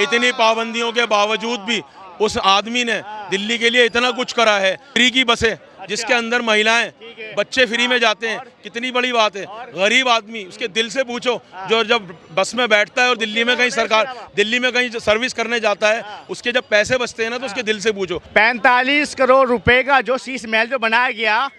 इतनी पाबंदियों के बावजूद भी उस आदमी ने दिल्ली के लिए इतना कुछ करा है। फ्री की बसें जिसके अंदर महिलाएं बच्चे फ्री में जाते हैं, कितनी बड़ी बात है। गरीब आदमी उसके दिल से पूछो, जो जब बस में बैठता है और दिल्ली में कहीं सर्विस करने जाता है, उसके जब पैसे बचते हैं ना तो उसके दिल से पूछो। 45 करोड़ रुपए का जो शीश महल जो बनाया गया,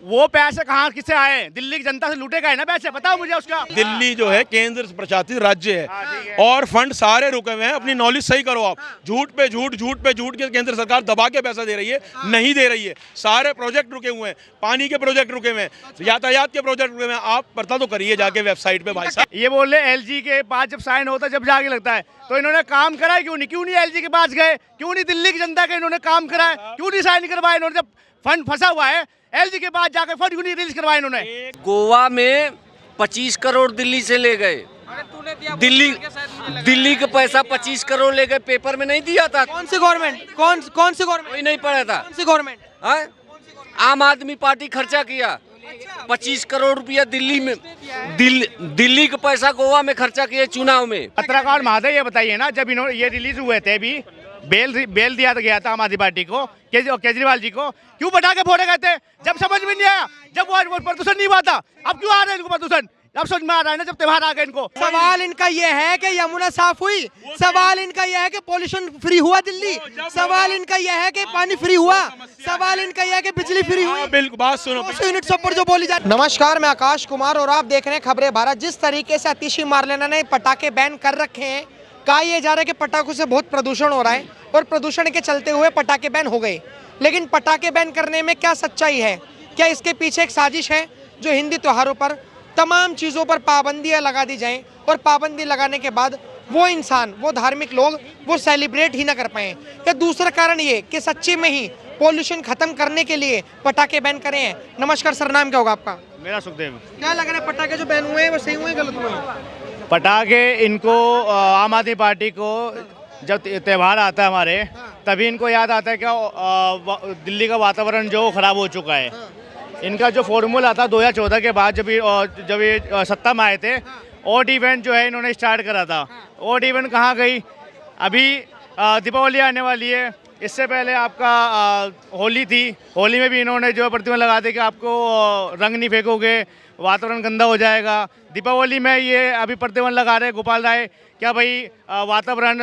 वो पैसे कहाँ किसे आए? दिल्ली की जनता से लूटे गए ना पैसे, बताओ मुझे उसका। दिल्ली जो है केंद्र प्रशासित राज्य है और फंड सारे रुके हुए हैं। अपनी नॉलेज सही करो आप। झूठ पे झूठ के केंद्र सरकार दबा के पैसा दे रही है, नहीं दे रही है। सारे प्रोजेक्ट रुके हुए हैं, पानी के प्रोजेक्ट रुके हुए हैं, यातायात के प्रोजेक्ट रुके हुए हैं। आप पता तो करिए जाके वेबसाइट पे भाई साहब। ये बोल रहे LG के पास जब साइन होता है जब जाके लगता है, तो इन्होंने काम करा क्यों नहीं LG के पास गए? क्यों नहीं दिल्ली की जनता के इन्होंने काम कराया? क्यों नहीं साइन करवाया इन्होंने? जब फंड फंसा हुआ है LG के पास जाकर फंड क्यों नहीं रिलीज करवाया इन्होंने? गोवा में 25 करोड़ दिल्ली से ले गए। दिल्ली का पैसा 25 करोड़ ले गए, पेपर में नहीं दिया था। कौन सी गवर्नमेंट? कौन सी गवर्नमेंट? कोई नहीं पड़ा था। कौन सी गवर्नमेंट? आम आदमी पार्टी खर्चा किया 25 करोड़ रुपया दिल्ली में। दिल्ली का पैसा गोवा में खर्चा किया चुनाव में। पत्रकार महोदय ये बताइए ना, जब इन्होंने ये रिलीज हुए थे अभी बेल दिया गया था आम आदमी पार्टी को, केजरीवाल जी को, क्यों बैठा के फोड़े गए थे? जब समझ में नहीं आया, जब वो प्रदूषण नहीं हुआ था, अब क्यों आ रहा है इनको प्रदूषण? अब समझ में आ रहा है ना जब त्योहार आ गए इनको। सवाल इनका ये है कि यमुना साफ हुई, सवाल इनका ये है कि पॉल्यूशन फ्री हुआ दिल्ली, सवाल इनका ये है कि पानी फ्री हुआ, सवाल इनका ये है कि बिजली फ्री हुई। बिल्कुल बात सुनो। यूनिट सब पर जो बोली जा। नमस्कार, मैं आकाश कुमार और आप देख रहे हैं खबरें भारत। जिस तरीके से आतिशी मारलेना ने पटाखे बैन कर रखे हैं, कहा यह जा रहा है कि पटाखों से बहुत प्रदूषण हो रहा है और प्रदूषण के चलते हुए पटाखे बैन हो गए। लेकिन पटाखे बैन करने में क्या सच्चाई है? क्या इसके पीछे एक साजिश है जो हिंदी त्योहारों पर तमाम चीज़ों पर पाबंदियां लगा दी जाएं और पाबंदी लगाने के बाद वो इंसान, वो धार्मिक लोग वो सेलिब्रेट ही ना कर पाएँ? या दूसरा कारण ये कि सच्ची में ही पॉल्यूशन खत्म करने के लिए पटाखे बैन करे हैं? नमस्कार सर, नाम क्या होगा आपका? मेरा सुखदेव। क्या लग रहा है पटाखे जो बैन हुए हैं वो सही हुए गलत हुए? पटाखे इनको आम आदमी पार्टी को जब त्यौहार आता है हमारे, तभी इनको याद आता है कि दिल्ली का वातावरण जो खराब हो चुका है। इनका जो फॉर्मूला था 2014 के बाद जब ये सत्ता में आए थे, ऑड इवेंट जो है इन्होंने स्टार्ट करा था। ऑड इवेंट कहाँ गई? अभी दीपावली आने वाली है, इससे पहले आपका होली थी। होली में भी इन्होंने जो प्रतिबंध लगा दी कि आपको रंग नहीं फेंकोगे, वातावरण गंदा हो जाएगा। दीपावली में ये अभी प्रतिबंध लगा रहे हैं गोपाल राय, क्या भाई वातावरण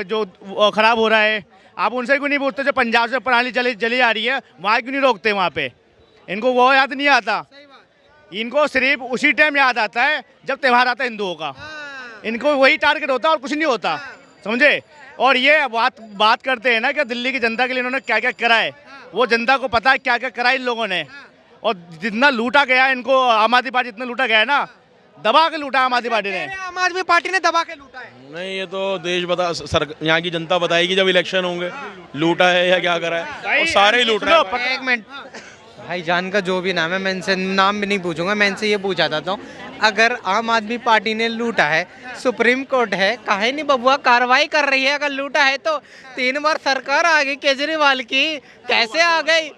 जो खराब हो रहा है, आप उनसे क्यों नहीं पूछते? जो पंजाब से प्रणाली चली आ रही है, वहाँ क्यों नहीं रोकते? वहाँ पे इनको वो याद नहीं आता। इनको सिर्फ उसी टाइम याद आता है जब त्यौहार आता है हिंदुओं का। इनको वही टारगेट होता है और कुछ नहीं होता, समझे? और ये बात करते हैं ना कि दिल्ली की जनता के लिए इन्होंने क्या क्या करा है, वो जनता को पता है क्या क्या करा इन लोगों ने। और जितना लूटा गया इनको, आम आदमी पार्टी जितना लूटा गया है ना, दबा के लूटा आम आदमी पार्टी ने। आम आदमी पार्टी ने दबा के लूटा है? नहीं, ये तो देश यहाँ की जनता बताएगी जब इलेक्शन होंगे, लूटा है या क्या करा है। और सारे ही लूट रहे हैं। एक मिनट भाईजान का जो भी नाम है, मैं इनसे नाम भी नहीं पूछूंगा। मैं इनसे ये पूछा था, अगर आम आदमी पार्टी ने लूटा है, सुप्रीम कोर्ट है, काहे नहीं बबुआ कार्रवाई कर रही है? अगर लूटा है तो 3 बार सरकार आ गई केजरीवाल की, कैसे आ गई?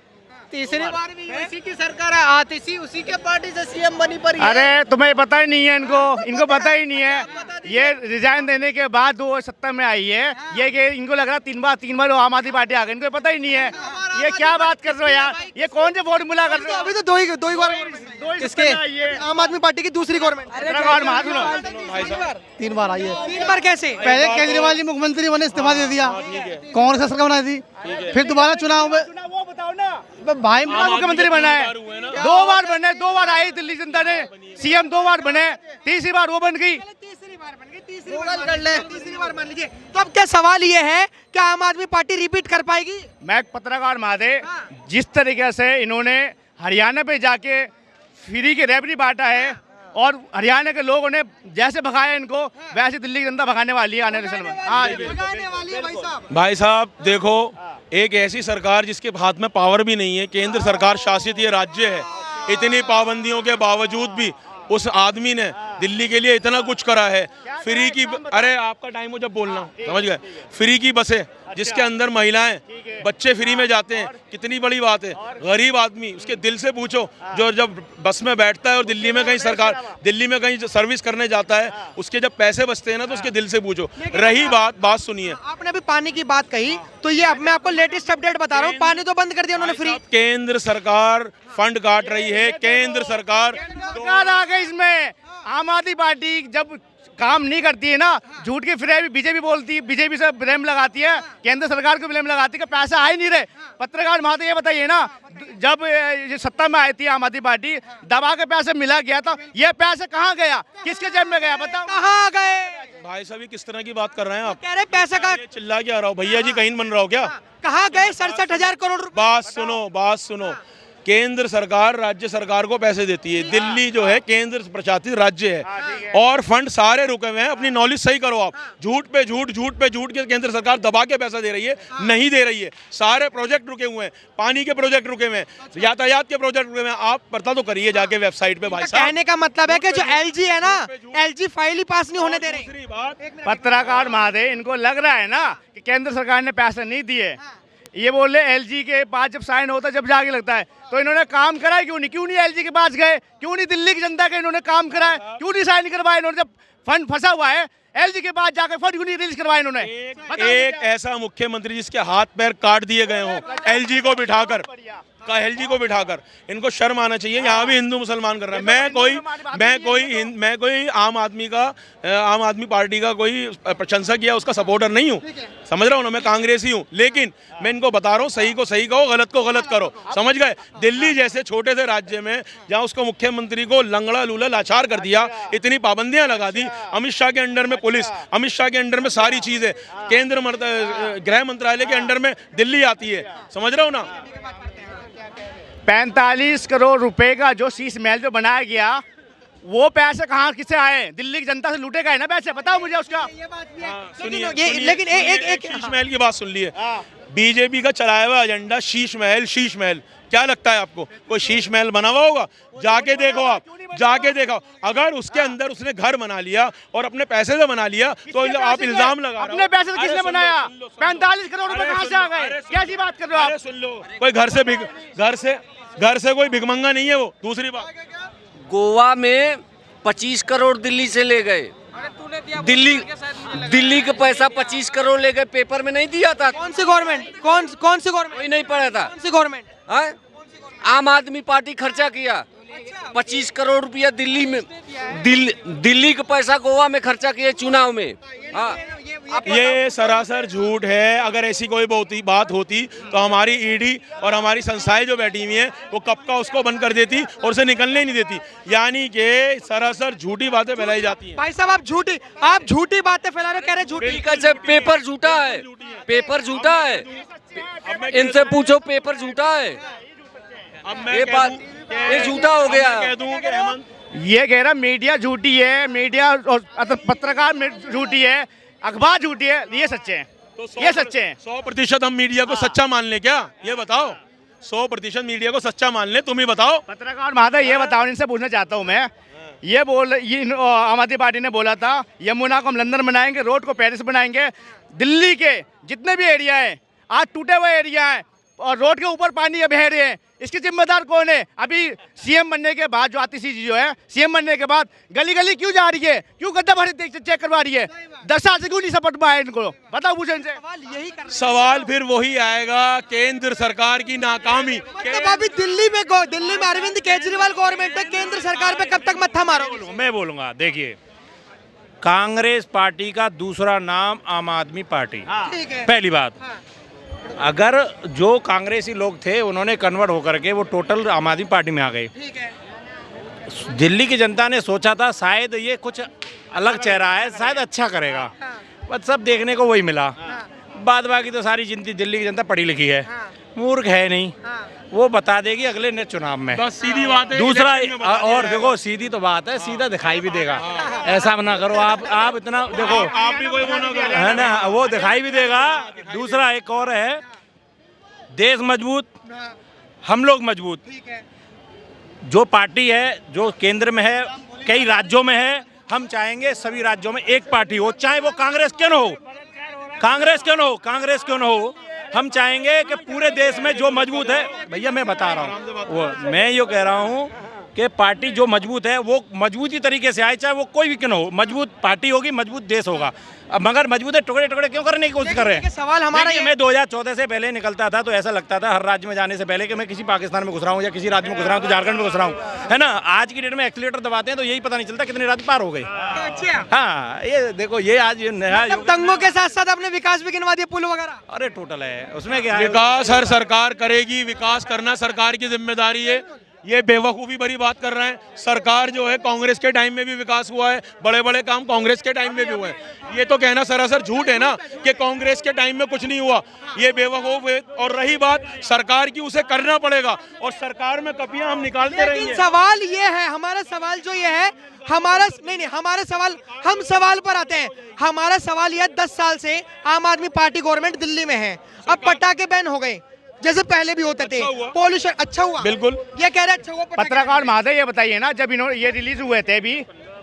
तीसरी बार भी उसी की सरकार है, आतिशी उसी के पार्टी से CM बनी पर। अरे तुम्हें पता ही नहीं है, इनको पता ही नहीं है। ये रिजाइन देने के बाद वो सत्ता में आई है, ये कि इनको लग रहा 3 बार आम आदमी पार्टी आ गई, इनको पता ही नहीं है। ये क्या बात कर रहे हो यार? ये कौन से फॉर्मूला कर रहे हो? अभी तो दो ही किसके? आम आदमी पार्टी की दूसरी गवर्नमेंट 3 बार आई है। 3 बार कैसे? पहले केजरीवाल जी मुख्यमंत्री बने, इस्तीफा दे दिया, कांग्रेस सरकार बनाई थी, फिर दोबारा चुनाव में वो बताओ ना भाई मुख्यमंत्री बना है, 2 बार बने, 2 बार आई दिल्ली जनता ने, CM 2 बार बने, तीसरी बार वो बन गई। तीसरी बार बन गई, तीसरी बार मान लीजिए। तो अब क्या सवाल ये है कि आम आदमी पार्टी रिपीट कर पाएगी? मैं पत्रकार महोदय, जिस तरीके से इन्होंने हरियाणा पे जाके फ्री के रेवड़ी बांटा है और हरियाणा के लोगों ने जैसे भगाया इनको, वैसे दिल्ली की जनता भगाने वाली है आने वाले समय में। भाई साहब देखो, एक ऐसी सरकार जिसके हाथ में पावर भी नहीं है, केंद्र सरकार शासित ये राज्य है, इतनी पाबंदियों के बावजूद भी उस आदमी ने दिल्ली के लिए इतना कुछ करा है। फ्री की, अरे आपका टाइम हो जब बोलना, समझ गए? फ्री की बसें जिसके अंदर महिलाएं बच्चे फ्री में जाते हैं, कितनी बड़ी बात है। गरीब आदमी, उसके दिल से पूछो, जो जब बस में बैठता है और दिल्ली में कहीं सर्विस करने जाता है, उसके जब पैसे बचते हैं ना, तो उसके दिल से पूछो। रही बात सुनिए, आपने अभी पानी की बात कही, तो ये अब मैं आपको लेटेस्ट अपडेट बता रहा हूँ, पानी तो बंद कर दिया उन्होंने फ्री। केंद्र सरकार फंड काट रही है, केंद्र सरकार आ गई इसमें। आम आदमी पार्टी जब काम नहीं करती है ना, झूठ की फिर बीजेपी बोलती है, बीजेपी से ब्लेम लगाती है, केंद्र सरकार को ब्लेम लगाती है कि पैसा आ ही नहीं रहे। पत्रकार महातो ये बताइए ना, जब ये सत्ता में आई थी आम आदमी पार्टी, दबा के पैसे मिला गया था, ये पैसे कहाँ गया, किसके जेब में गया, बताओ कहाँ गए? भाई साहब ये किस तरह की बात कर रहे हैं आप? कह रहे पैसा का चिल्ला क्या रहा हो भैया जी, कहीं बन रहा हो क्या? कहाँ गए 67,000 करोड़ रुपए? बात सुनो, केंद्र सरकार राज्य सरकार को पैसे देती है। दिल्ली जो है केंद्र प्रशासित राज्य है, और फंड सारे रुके हुए हैं। अपनी नॉलेज सही करो आप। झूठ पे झूठ के केंद्र सरकार दबा के पैसा दे रही है, नहीं दे रही है। सारे प्रोजेक्ट रुके हुए हैं, पानी के प्रोजेक्ट रुके हुए हैं, यातायात के प्रोजेक्ट रुके हुए हैं। आप पता तो करिए जाके वेबसाइट पे भाई साहब। कहने का मतलब है कि जो एलजी है ना, एलजी फाइल ही पास नहीं होने दे रही। दूसरी बात, पत्रकार महादे, इनको लग रहा है ना कि केंद्र सरकार ने पैसे नहीं दिए। ये बोल रहे एलजी के पास जब साइन होता है, जब जाके लगता है, तो इन्होंने काम कराया क्यों नहीं एलजी के पास गए, क्यों नहीं दिल्ली की जनता के इन्होंने काम कराया, क्यों नहीं साइन करवाया इन्होंने? जब फंड फंसा हुआ है, एलजी के पास जाकर फंड क्यों नहीं रिलीज करवाया इन्होंने? एक ऐसा मुख्यमंत्री जिसके हाथ पैर काट दिए गए हों, एलजी को बिठाकर इनको शर्म आना चाहिए। यहाँ भी हिंदू मुसलमान कर रहा है। मैं कोई आम आदमी पार्टी का कोई प्रशंसक या उसका सपोर्टर नहीं हूँ, समझ रहा हूँ ना, मैं कांग्रेसी हूँ। लेकिन मैं इनको बता रहा हूँ, सही को सही कहो, गलत को गलत करो, समझ गए? दिल्ली जैसे छोटे से राज्य में जहाँ उसको मुख्यमंत्री को लंगड़ा लूला लाचार कर दिया, इतनी पाबंदियां लगा दी, अमित शाह के अंडर में पुलिस, अमित शाह के अंडर में सारी चीजें, गृह मंत्रालय के अंडर में दिल्ली आती है, समझ रहा हूँ ना। 45 करोड़ रुपए का जो शीश महल जो बनाया गया, वो पैसे कहाँ किसे आए? दिल्ली की जनता से लूटे गए ना पैसे, बताओ मुझे उसका। लेकिन एक शीश महल की बात सुन ली है। बीजेपी का चलाया हुआ एजेंडा शीश महल, क्या लगता है आपको कोई शीश महल बना हुआ होगा? जाके देखो आप, अगर उसके अंदर उसने घर बना लिया और अपने पैसे से बना लिया, तो आप इल्जाम लगा रहे हो। अपने पैसे से किसने बनाया? 45 करोड़ रुपए कहाँ से आ गए? कैसी बात कर रहे हो आप? सुन लो, कोई घर से कोई भिखमंगा नहीं है वो। दूसरी बात, गोवा में 25 करोड़ दिल्ली से ले गए। दिल्ली का पैसा 25 करोड़ ले गए, पेपर में नहीं दिया था। कौन सी गवर्नमेंट? कौन सी गवर्नमेंट? कोई नहीं पढ़ा था। कौन सी गवर्नमेंट? आम आदमी पार्टी खर्चा किया 25 करोड़ रुपया दिल्ली का पैसा गोवा में खर्चा किया चुनाव में। हाँ, ये सरासर झूठ है। अगर ऐसी कोई बात होती तो हमारी ईडी और हमारी संस्थाएं जो बैठी हुई हैं, वो कब का उसको बंद कर देती और उसे निकलने ही नहीं देती। यानी कि सरासर झूठी बातें फैलाई जाती हैं। भाई साहब आप झूठी बातें फैला रहे हो, कह रहे झूठी। पेपर झूठा है, इनसे पूछो, पेपर झूठा है। अब मैं ये बात ये झूठा हो गया। कह दूं कि हेमंत, ये कह रहा मीडिया झूठी है, मीडिया और पत्रकार झूठी है, अखबार झूठी है, ये सच्चे हैं। ये सच्चे हैं। 100% हम मीडिया को सच्चा मान लें क्या? ये बताओ, 100% मीडिया को सच्चा मान लें, तुम ही बताओ। पत्रकार महादय, ये बताओ, इनसे पूछना चाहता हूँ मैं, ये आम आदमी पार्टी ने बोला था यमुना को हम लंदन बनाएंगे, रोड को पेरिस बनाएंगे। दिल्ली के जितने भी एरिया हैं, आज टूटे हुए एरिया हैं और रोड के ऊपर पानी बह रहे हैं, इसके जिम्मेदार कौन है? अभी सीएम बनने के बाद जो आतिशी जी जो है, सीएम बनने के बाद गली गली क्यों जा रही है, क्यों गड्ढा भरी चेक करवा रही है? 10 साल से क्यों नहीं सपोर्ट पाया इनको? बताओ पूछो इनसे। सवाल फिर वही आएगा, केंद्र सरकार की नाकामी। मतलब अभी दिल्ली में अरविंद केजरीवाल गवर्नमेंट है, केंद्र सरकार पे कब तक मत्था मारोगे? मैं बोलूँगा, देखिए, कांग्रेस पार्टी का दूसरा नाम आम आदमी पार्टी। ठीक है। पहली बात, अगर जो कांग्रेसी लोग थे उन्होंने कन्वर्ट होकर के वो टोटल आम आदमी पार्टी में आ गए। ठीक है। दिल्ली की जनता ने सोचा था शायद ये कुछ अलग चेहरा है, शायद अच्छा करेगा, बस सब देखने को वही मिला। बाद बाकी तो सारी दिल्ली की जनता पढ़ी लिखी है, मूर्ख है नहीं, वो बता देगी अगले नेक्स्ट चुनाव में। बस सीधी बात है। दूसरा, और देखो, सीधी तो बात है, सीधा दिखाई भी देगा। ऐसा ना करो आप इतना देखो, आप भी कोई वो ना करो, है ना, वो दिखाई भी देगा। दूसरा एक और है, देश मजबूत, हम लोग मजबूत। जो पार्टी है जो केंद्र में है, कई राज्यों में है, हम चाहेंगे सभी राज्यों में एक पार्टी हो, चाहे वो कांग्रेस क्यों न हो, हम चाहेंगे कि पूरे देश में जो मजबूत है, भैया मैं बता रहा हूँ, वो मैं ये कह रहा हूँ कि पार्टी जो मजबूत है वो मजबूती तरीके से आए, चाहे वो कोई भी क्यों ना हो, मजबूत पार्टी होगी, मजबूत देश होगा। अब मगर मजबूत है टुकड़े टुकड़े क्यों करने की कोशिश कर रहे हैं? सवाल हमारा देखिए, मैं 2014 से पहले निकलता था तो ऐसा लगता था हर राज्य में जाने से पहले कि मैं किसी पाकिस्तान में घुस रहा हूँ या किसी राज्य में घुस रहा हूँ, तो झारखंड में घुस रहा हूँ, है ना। आज की डेट में एक्सीलेटर दबाते हैं तो यही पता नहीं चलता कितने राज्य पार हो गए। अच्छा, हाँ, ये देखो, ये आज ये नया मतलब दंगों के साथ साथ अपने विकास भी गिनवा दिए, पुल वगैरह। अरे टोटल है, उसमें क्या है? विकास हर सरकार करेगी, विकास करना सरकार की जिम्मेदारी है। ये बेवकूफ़ी भरी बात कर रहे हैं। सरकार जो है कांग्रेस के टाइम में भी विकास हुआ है, बड़े बड़े काम कांग्रेस के टाइम में भी हुए हैं। ये तो कहना सरासर झूठ है ना कि कांग्रेस के टाइम में कुछ नहीं हुआ, ये बेवकूफ़ है। और रही बात सरकार की, उसे करना पड़ेगा और सरकार में कपियां हम निकालते रहेंगे। लेकिन सवाल ये है, हमारा सवाल जो ये है, हमारा नहीं, हमारा सवाल, हम सवाल पर आते हैं। हमारा सवाल यह 10 साल से आम आदमी पार्टी गवर्नमेंट दिल्ली में है, अब पटाखे बैन हो गए जैसे पहले भी होते थे, पॉल्यूशन अच्छा हुआ, बिल्कुल ये कह रहे अच्छा हुआ। पत्रकार महोदय ये बताइए ना, जब इन्होंने ये रिलीज हुए थे अभी,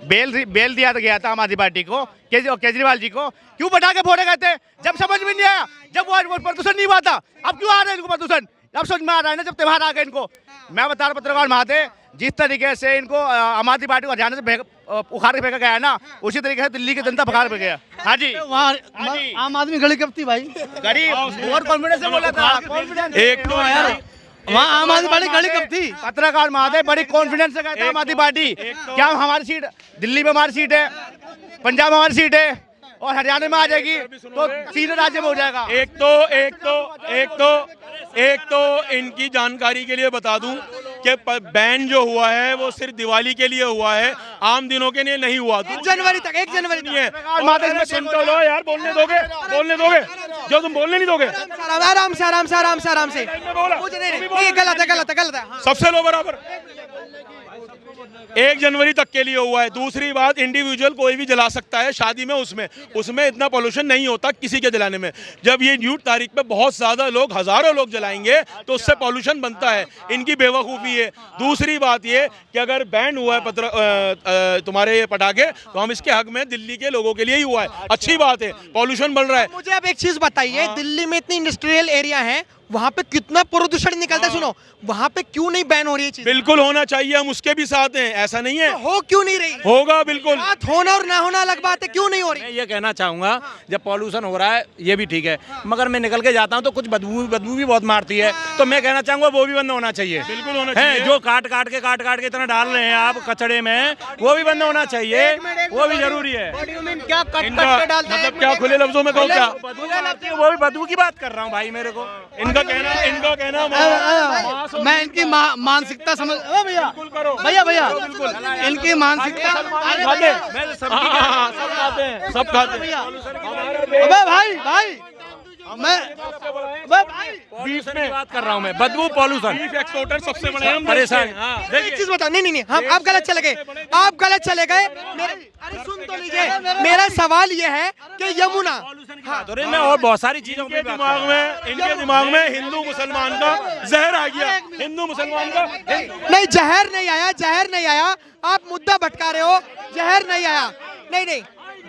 बेल दिया गया था आम आदमी पार्टी को, केजरीवाल जी को, क्यों पटाखे फोड़े गए थे? जब समझ में नहीं आया, जब वो प्रदूषण नहीं हुआ था, अब क्यों आ रहे हैं इनको प्रदूषण? अब समझ में आ रहा है ना जब त्योहार आ गए इनको। मैं बता रहा पत्रकार महोदय, जिस तरीके से इनको आम आदमी पार्टी को हरियाणा से उखाड़ के फेंका गया है ना, उसी तरीके से दिल्ली की जनता भगाड़ पे गया। हाँ जी, वहाँ आम आदमी गली कब थी भाई? गरीब और कॉन्फिडेंस से बोला था, कॉन्फिडेंस एक तो यार वहाँ आम आदमी पार्टी गली कब थी? पत्रकार महोदय बड़ी कॉन्फिडेंस से कहता है आम आदमी पार्टी, क्या हमारी सीट दिल्ली में, हमारी सीट है, पंजाब में हमारी सीट है और हरियाणा में आ जाएगी तो 3 राज्य में हो जाएगा। एक तो इनकी जानकारी के लिए बता दूं कि बैन जो हुआ है वो सिर्फ दिवाली के लिए हुआ है, आम दिनों के लिए नहीं हुआ। 1 जनवरी तक, 1 जनवरी नहीं है। और सुन तो लो यार, बोलने दोगे जो तुम बोलने नहीं दोगे। आराम से आराम से आराम से आराम से, मुझे नहीं, गलत है, गलत है, गलत है। सबसे लो बराबर। 1 जनवरी तक के लिए हुआ है। दूसरी बात, इंडिविजुअल कोई भी जला सकता है शादी में, उसमें इतना पोल्यूशन नहीं होता किसी के जलाने में। जब ये न्यूट तारीख पे बहुत ज्यादा लोग, हजारों लोग जलाएंगे तो उससे पोल्यूशन बनता है, इनकी बेवकूफ़ी है। दूसरी बात ये कि अगर बैन हुआ है तुम्हारे ये पटाखे, तो हम इसके हक में, दिल्ली के लोगों के लिए ही हुआ है, अच्छी बात है, पोल्यूशन बढ़ रहा है। मुझे अब एक चीज बताइए, दिल्ली में इतनी इंडस्ट्रियल एरिया है, वहाँ पे कितना प्रदूषण निकलता है, सुनो, वहाँ पे क्यों नहीं बैन हो रही है चीज? बिल्कुल होना चाहिए, हम उसके भी साथ हैं, ऐसा नहीं है। तो हो क्यों नहीं रही? होगा बिल्कुल। बात होना और ना होना अलग बात है, क्यों नहीं हो रही? मैं ये कहना चाहूँगा, जब पॉल्यूशन हो रहा है ये भी ठीक है, मगर मैं निकल के जाता हूँ तो कुछ बदबू भी बहुत मारती है, तो मैं कहना चाहूँगा वो भी बंद होना चाहिए। बिल्कुल होना है, चाहिए। जो काट के इतना डाल रहे हैं आप कचड़े में, वो भी बंद होना चाहिए, वो भी जरूरी है। क्या कट इनका के डालते हैं? मतलब क्या, खुले लफ्जों में कहो क्या? वो भी बदबू की बात कर रहा हूँ भाई, मेरे को इनका कहना मैं इनकी मानसिकता समझ, भैया भैया इनकी मानसिकता, सब खाते हैं। अबे भाई मैं बीफ में बात कर रहा हूँ मैं, बदबू पॉल्यूशन बीफ एक्सपोर्टर सबसे बड़े हम परेशान। एक चीज बताओ, नहीं, आप गलत चले गए, आप गलत चले गए। अरे सुन तो लीजिए, मेरा सवाल ये है कि यमुना, हाँ, में और बहुत सारी चीजों इनके दिमाग में हिंदू मुसलमान का जहर आ गया, हिंदू मुसलमान का। नहीं, जहर नहीं आया, आप मुद्दा भटका रहे हो। जहर नहीं आया, नहीं,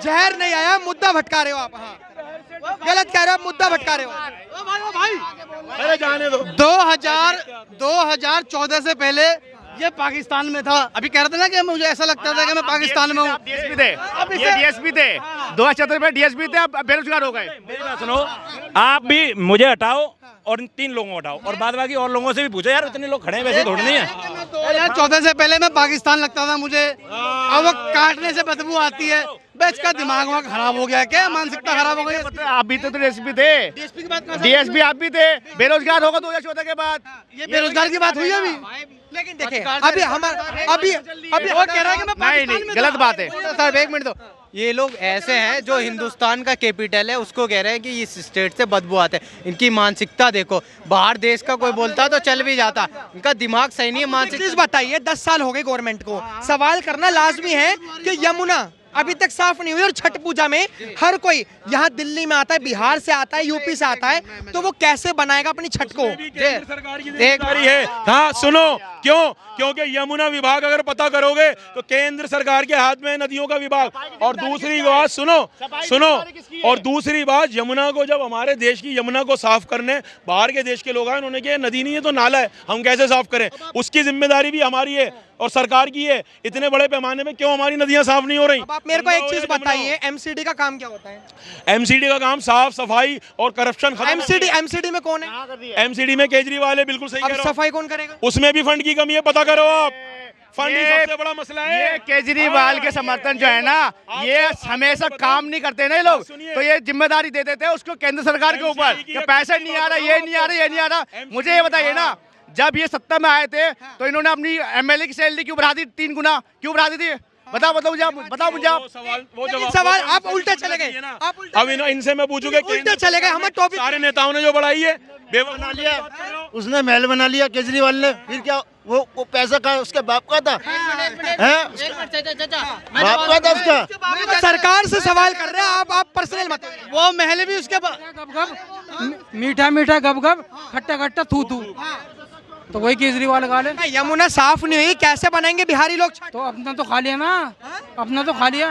जहर नहीं आया, मुद्दा भटका रहे हो आप। हाँ, गलत कह रहे हो आप, मुद्दा भटका रहे हो भाई। अरे जाने दो। 2014 से पहले ये पाकिस्तान में था। अभी कह रहे थे ना कि मुझे ऐसा लगता था कि मैं पाकिस्तान में हूँ। डीएसपी थे 2014 में, डीएसपी थे, अब बेरोजगार हो गए। मेरी बात सुनो, आप भी मुझे हटाओ और इन 3 लोगों को हटाओ और बाद बाकी और लोगों से भी पूछो यार, इतने लोग खड़े हैं, वैसे थोड़ी नहीं है। 2014 से पहले मैं पाकिस्तान लगता था मुझे, अब वो काटने से बदबू आती है। बस का दिमाग वहाँ खराब हो गया, क्या मानसिकता खराब हो गई? आप भी तो डीएसपी थे, डीएसपी की बात, डीएसपी आप भी थे, बेरोजगार होगा 2014 के बाद। ये बेरोजगार की बात हुई अभी। लेकिन देखिए, अभी वो कह रहा है कि मैं पाकिस्तान में गलत बात है। सर 1 मिनट दो, ये लोग ऐसे हैं जो हिंदुस्तान का कैपिटल है उसको कह रहे हैं कि इस स्टेट से बदबू आते हैं। इनकी मानसिकता देखो, बाहर देश का कोई बोलता तो चल भी जाता, इनका दिमाग सही नहीं है। चीज बताइए, 10 साल हो गए गवर्नमेंट को, सवाल करना लाजमी है कि यमुना अभी तक साफ नहीं हुई। और छठ पूजा में हर कोई यहाँ दिल्ली में आता है, बिहार से आता है, यूपी से आता है, तो वो कैसे बनाएगा अपनी छठ को? केंद्र सरकार की जिम्मेदारी है। हाँ सुनो, क्यों? क्योंकि यमुना विभाग अगर पता करोगे तो केंद्र सरकार के हाथ में है नदियों का विभाग। और दूसरी बात सुनो, और दूसरी बात, यमुना को जब हमारे देश की यमुना को साफ करने बाहर के देश के लोग आए, उन्होंने कहा नदी नहीं है तो नाला है, हम कैसे साफ करें? उसकी जिम्मेदारी भी हमारी है और सरकार की है। इतने बड़े पैमाने में क्यों हमारी नदियां साफ नहीं हो रही? अब आप मेरे को एक चीज बताइए, एमसीडी का काम क्या होता है? एमसीडी का काम साफ सफाई और करप्शन खत्म। एमसीडी में कौन है? एमसीडी में केजरीवाल है, बिल्कुल सही कह अब रहे हो। सफाई कौन करेगा? उसमें भी फंड की कमी है, पता करो आप। फंड ही सबसे बड़ा मसला है। ये केजरीवाल के समर्थन जो है ना, ये हमेशा काम नहीं करते ना ये लोग, तो ये जिम्मेदारी दे देते हैं उसको केंद्र सरकार के ऊपर कि पैसे नहीं आ रहा, ये नहीं आ रहा, ये नहीं आ रहा। मुझे ये बताइए ना, जब ये सत्ता में आए थे तो इन्होंने अपनी एमएलए की सैलरी क्यों बढ़ा दी? 3 गुना क्यों बढ़ा दी थी? बताओ मुझे आप। सवाल आप उल्टे चले गए। अब इनसे मैं पूछूंगा, उल्टे चले गए। हमें टॉपिक सारे नेताओं ने जो बढ़ाई है, बना लिया, उसने महल बना लिया केजरीवाल ने। फिर क्या वो पैसा का उसके बाप का था? बाप का था उसका। सरकार से सवाल कर रहे हैं आप पर्सनल मत। वो महल भी उसके मीठा मीठा गप गप, खट्टा खट्टा थू थू, तो वही केजरीवाल का है। यमुना साफ नहीं हुई, कैसे बनाएंगे बिहारी लोग छठ? तो अपना तो खा लिया ना, अपना तो खा लिया।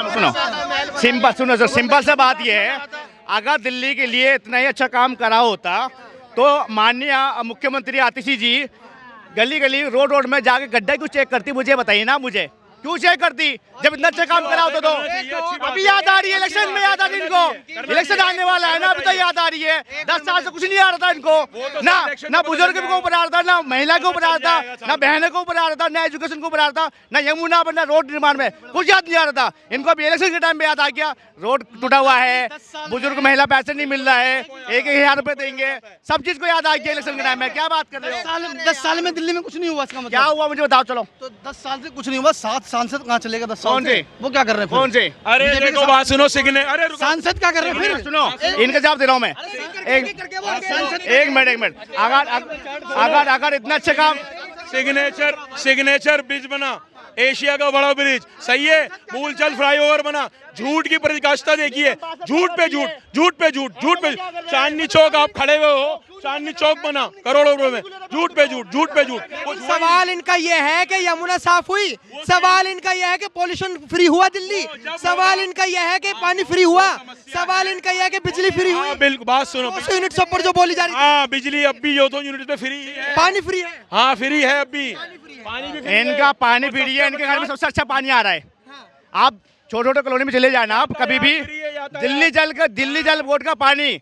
सुनो सिंपल सा बात ये है, अगर दिल्ली के लिए इतना ही अच्छा काम करा होता तो माननीय मुख्यमंत्री आतिशी जी गली गली रोड में जाके गड्ढा क्यों चेक करती? मुझे बताइए ना, मुझे क्यों चेक करती जब इतना अच्छा काम करा होता? तो अभी याद आ रही है, इलेक्शन में याद आ रही है इनको, इलेक्शन आने वाला है ना, अभी तो याद आ रही है। 10 साल से कुछ नहीं आ रहा था इनको, ना बुजुर्ग के ऊपर आ रहा था, ना महिला के ऊपर आ रहा था, ना बहनों के ऊपर आ रहा था, ना एजुकेशन के ऊपर आ रहा था, ना यमुना पर, ना रोड निर्माण में कुछ याद नहीं आ रहा था इनको। अभी इलेक्शन के टाइम पे याद आ गया, रोड टूटा हुआ है, बुजुर्ग महिला पैसे नहीं मिल रहा है, 1,000 रुपए देंगे, सब चीज को याद आ गया इलेक्शन के टाइम में। क्या बात कर रहे हो? 10 साल में दिल्ली में कुछ नहीं हुआ, इसका मतलब क्या हुआ मुझे बताओ। चलो, तो 10 साल से कुछ नहीं हुआ। 7 सांसद कहाँ चलेगा 10 साल कौन से? वो क्या कर रहे हैं? कौन से? अरे देखो बात सुनो, सिग्ने, अरे सांसद क्या कर रहे हैं? फिर सुनो, इनका जवाब दे रहा हूँ मैं। एक मिनट। अगर इतना अच्छा काम, सिग्नेचर ब्रिज बना, एशिया का बड़ा ब्रिज, सही है, मूलचल फ्लाईओवर बना, झूठ की पराकाष्ठा देखिए, झूठ पे झूठ। चांदनी चौक आप खड़े हुए हो, चांदनी चौक बना करोड़ों रुपए में, झूठ पे झूठ। सवाल इनका यह है कि यमुना साफ हुई, सवाल इनका यह है कि पॉल्यूशन फ्री हुआ दिल्ली, सवाल इनका यह है कि पानी फ्री हुआ, सवाल इनका यह है कि बिजली फ्री हुई। बिल्कुल, बात सुनो, 200 यूनिट सब पर जो बोली जा रही है। हाँ, बिजली अब भी 2 यूनिट पे फ्री है, पानी फ्री है। हाँ फ्री है, अब भी पानी भी इनका पानी फ्री है, इनके घर में सबसे अच्छा पानी आ रहा है। आप छोटे कॉलोनी में चले जाना, आप कभी भी दिल्ली जल बोर्ड का पानी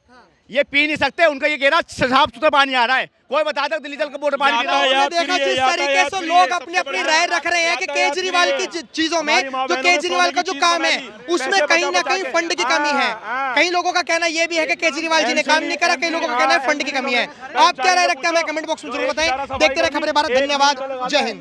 ये पी नहीं सकते। उनका ये कह रहा साफ सुथरा पानी आ रहा है, कोई बताता दिल्ली जल का बोर्ड पानी पी रहा है। आपने देखा जिस तरीके से लोग अपनी राय रख रहे हैं कि केजरीवाल की चीजों में, जो केजरीवाल का जो काम है उसमें कहीं ना कहीं फंड की कमी है। कई लोगों का कहना यह भी है कि केजरीवाल जी ने काम नहीं करा, कई लोगों का कहना है फंड की कमी है। आप क्या राय रखते हैं हमें कमेंट बॉक्स में जरूर बताएं। देखते रहे खबरें भारत, धन्यवाद, जय हिंद।